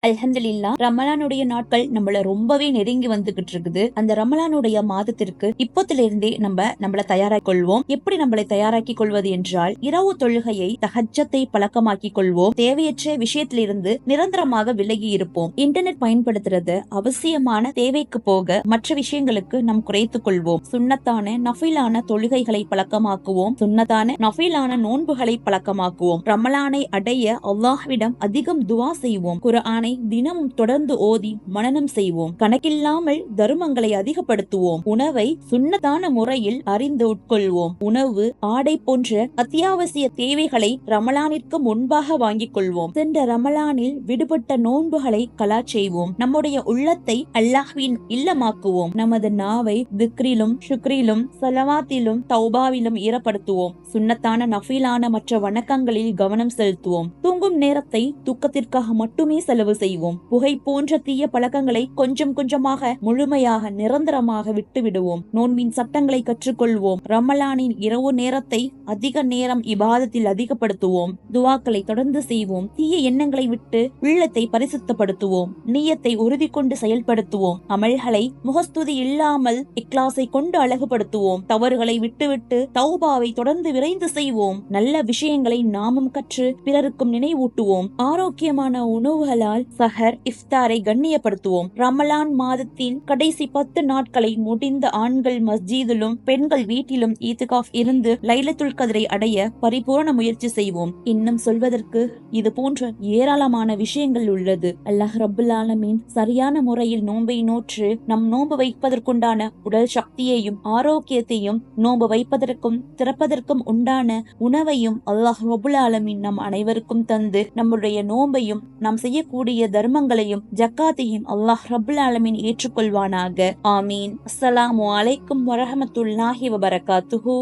அல்ஹம்துலில்லாஹ். ரமலானுடைய நாட்கள் நம்மள ரொம்பவே நெருங்கி வந்துகிட்டு இருக்குது. அந்த ரமலானுடைய மாதத்திற்கு இப்போத்துல இருந்தே நம்மள தயாராக்கி கொள்வோம். எப்படி நம்மளை தயாராக்கி கொள்வது என்றால், இரவு தொழுகையை தஹஜ்ஜத்தை பழக்கமாக்கி கொள்வோம். தேவையற்ற விஷயத்திலிருந்து நிரந்தரமாக விலகி இருப்போம். இன்டர்நெட் பயன்படுத்துறது அவசியமான தேவைக்கு போக மற்ற விஷயங்களுக்கு நாம் குறைத்துக் கொள்வோம். சுன்னத்தான நஃபிலான தொழுகைகளை பழக்கமாக்குவோம். சுன்னத்தான நஃபிலான நோன்புகளை பழக்கமாக்குவோம். ரமலானை அடைய அல்லாஹ்விடம் அதிகம் துவா செய்வோம். குர்ஆனை தினமும் தொடர்ந்து ஓதி மனனம் செய்வோம். கணக்கில்லாமல் தர்மங்களை அதிகப்படுத்துவோம். உணவை சுன்னத்தான முறையில் அறிந்து உட்கொள்வோம். உணவு, ஆடை போன்ற அத்தியாவசிய தேவைகளை ரமலானிற்கு முன்பாக வாங்கிக் கொள்வோம். சென்ற ரமலானில் விடுபட்ட நோன்புகளை கலா செய்வோம். நம்முடைய உள்ளத்தை அல்லாஹ்வின் இல்லமாக்குவோம். நமது நாவை திக்ரிலும் ஷுக்ரிலும் ஸலவாத்திலும் தௌபாவிலும் ஈரப்படுத்துவோம். சுன்னத்தான நஃபிலான மற்ற வணக்கங்களில் கவனம் செலுத்துவோம். தூங்கும் நேரத்தை தூக்கத்திற்காக மட்டுமே செலவு செய்வோம். புகை போன்ற தீய பழக்கங்களை கொஞ்சம் கொஞ்சமாக முழுமையாக நிரந்தரமாக விட்டு விடுவோம். நோன்பின் சட்டங்களை கற்றுக்கொள்வோம். ரமலானின் இரவு நேரத்தை அதிக நேரம் இபாதத்தில் அதிகப்படுத்துவோம். துவாக்களை தொடர்ந்து செய்வோம். தீய எண்ணங்களை விட்டு உள்ளத்தை பரிசுத்தப்படுத்துவோம். நியத்தை உறுதி கொண்டு செயல்படுத்துவோம். அமல்களை முகஸ்துதி இல்லாமல் இக்லாஸை கொண்டு அழகுபடுத்துவோம். தவறுகளை விட்டுவிட்டு தௌபாவை தொடர்ந்து விரைந்து செய்வோம். நல்ல விஷயங்களை நாமும் கற்று பிறருக்கும் நினைவூட்டுவோம். ஆரோக்கியமான உணவுகளால் சஹர், இஃப்தாரை கண்ணியப்படுத்துவோம். ரமலான் மாதத்தின் கடைசி 10 நாட்களை முடிந்த ஆண்கள் மஸ்ஜிதிலும் பெண்கள் வீட்டிலும் ஈத்திகாஃப் இருந்து லைலத்துல் கத்ரை அடைய பரிபூரண முயற்சி செய்வோம். இன்னும் சொல்வதற்கு இது போன்ற ஏராளமான விஷயங்கள் உள்ளது. அல்லாஹ் ரப்புல் ஆலமீன் சரியான முறையில் நோன்பை நோற்று நம் நோன்பு வைப்பதற்குண்டான உடல் சக்தியையும் ஆரோக்கியத்தையும், நோன்பு வைப்பதற்கும் திறப்பதற்கும் உண்டான உணவையும் அல்லாஹ் ரப்புல் ஆலமீன் நம் அனைவருக்கும் தந்து நம்முடைய நோன்பையும் நாம் செய்யக்கூடிய தர்மங்களையும் ஜக்காத்தையும் அல்லாஹ் ரப்புல் ஆலமீன் ஏற்றுக்கொள்வானாக. ஆமீன். அஸ்ஸலாமு அலைக்கும் வரஹ்மத்துல்லாஹி வபரகாத்துஹு.